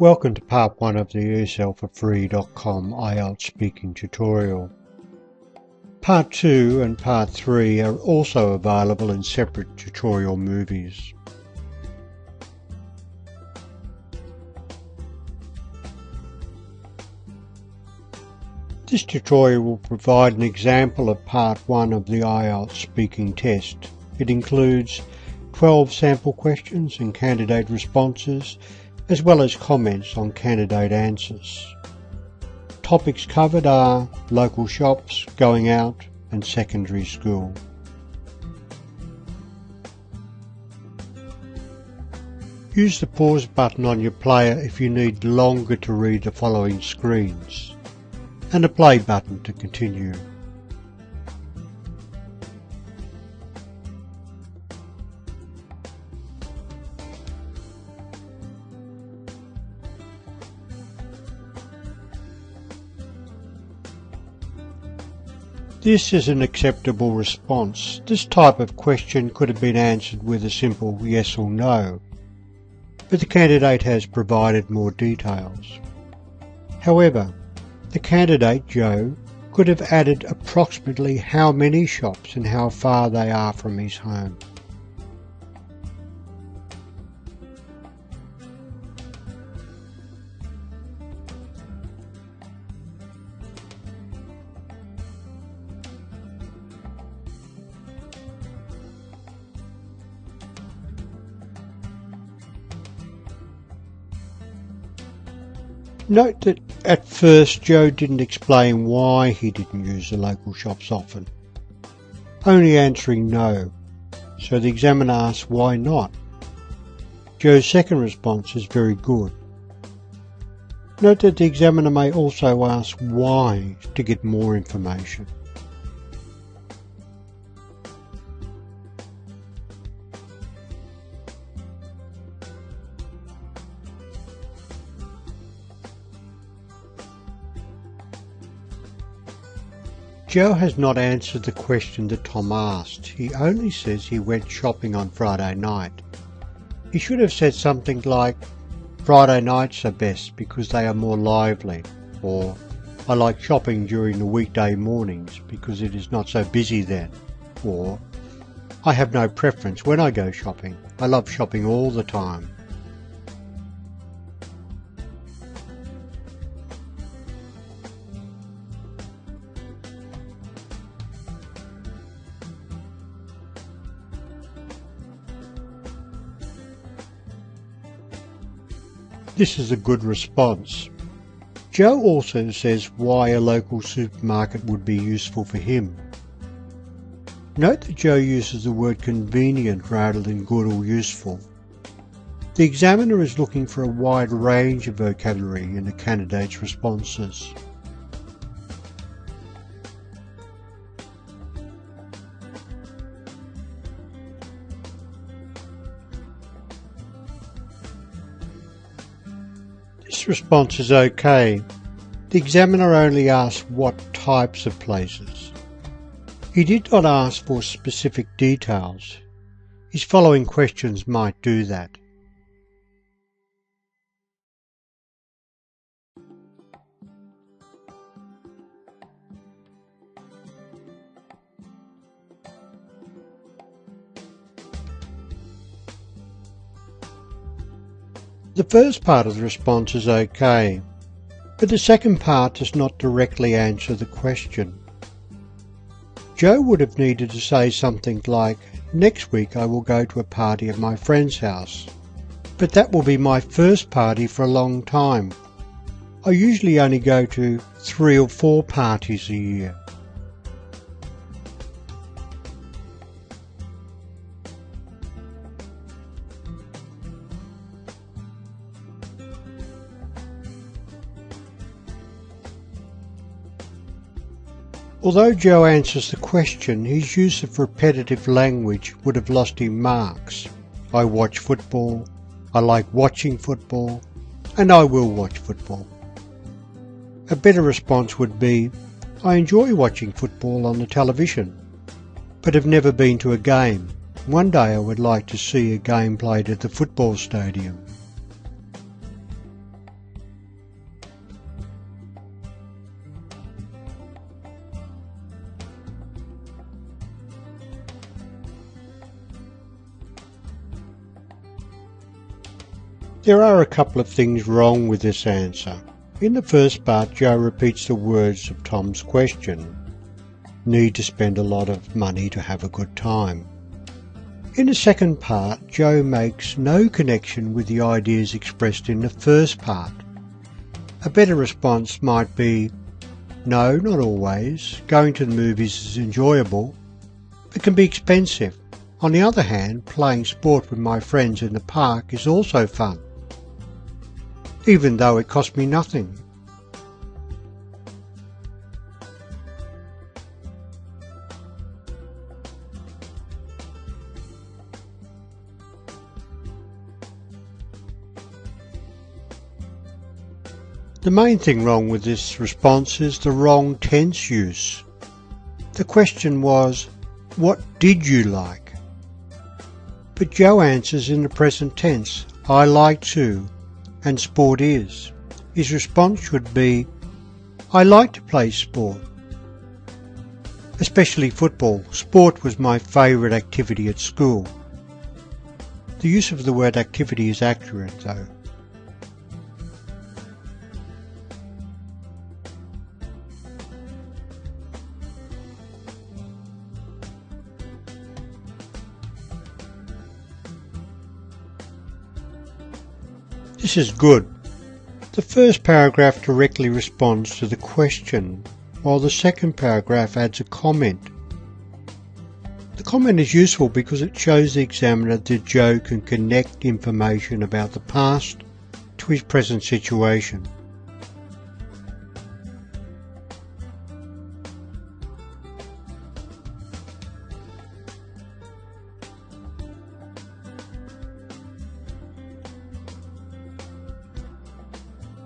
Welcome to part 1 of the ESLforfree.com IELTS speaking tutorial. Part 2 and part 3 are also available in separate tutorial movies. This tutorial will provide an example of part 1 of the IELTS speaking test. It includes 12 sample questions and candidate responses, as well as comments on candidate answers. Topics covered are local shops, going out, and secondary school. Use the pause button on your player if you need longer to read the following screens, and the play button to continue. This is an acceptable response. This type of question could have been answered with a simple yes or no, but the candidate has provided more details. However, the candidate, Joe, could have added approximately how many shops and how far they are from his home. Note that at first Joe didn't explain why he didn't use the local shops often, only answering no, so the examiner asked why not. Joe's second response is very good. Note that the examiner may also ask why to get more information. Joe has not answered the question that Tom asked. He only says he went shopping on Friday night. He should have said something like, Friday nights are best because they are more lively, or I like shopping during the weekday mornings because it is not so busy then, or I have no preference when I go shopping. I love shopping all the time. This is a good response. Joe also says why a local supermarket would be useful for him. Note that Joe uses the word convenient rather than good or useful. The examiner is looking for a wide range of vocabulary in the candidate's responses. This response is okay. The examiner only asked what types of places. He did not ask for specific details. His following questions might do that. The first part of the response is okay, but the second part does not directly answer the question. Joe would have needed to say something like, next week I will go to a party at my friend's house, but that will be my first party for a long time. I usually only go to 3 or 4 parties a year. Although Joe answers the question, his use of repetitive language would have lost him marks. I watch football, I like watching football, and I will watch football. A better response would be, I enjoy watching football on the television, but have never been to a game. One day I would like to see a game played at the football stadium. There are a couple of things wrong with this answer. In the first part, Joe repeats the words of Tom's question. Need to spend a lot of money to have a good time. In the second part, Joe makes no connection with the ideas expressed in the first part. A better response might be, no, not always. Going to the movies is enjoyable, but can be expensive. On the other hand, playing sport with my friends in the park is also fun, even though it cost me nothing. The main thing wrong with this response is the wrong tense use. The question was, what did you like? But Joe answers in the present tense, I like to, and sport is. His response should be, I like to play sport, especially football. Sport was my favourite activity at school. The use of the word activity is accurate though. This is good. The first paragraph directly responds to the question, while the second paragraph adds a comment. The comment is useful because it shows the examiner that Joe can connect information about the past to his present situation.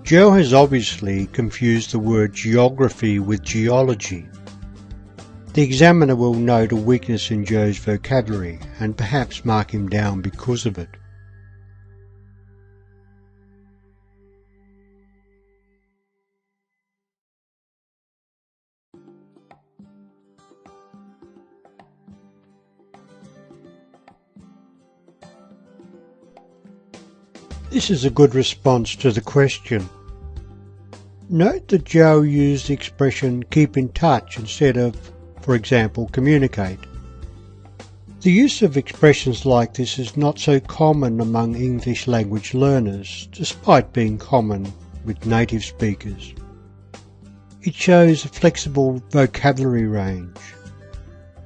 Joe has obviously confused the word geography with geology. The examiner will note a weakness in Joe's vocabulary and perhaps mark him down because of it. This is a good response to the question. Note that Joe used the expression keep in touch instead of, for example, communicate. The use of expressions like this is not so common among English language learners, despite being common with native speakers. It shows a flexible vocabulary range.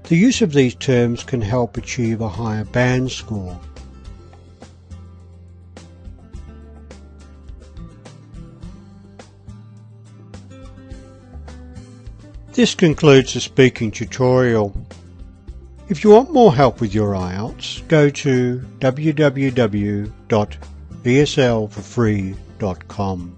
The use of these terms can help achieve a higher band score. This concludes the speaking tutorial. If you want more help with your IELTS, go to www.eslforfree.com.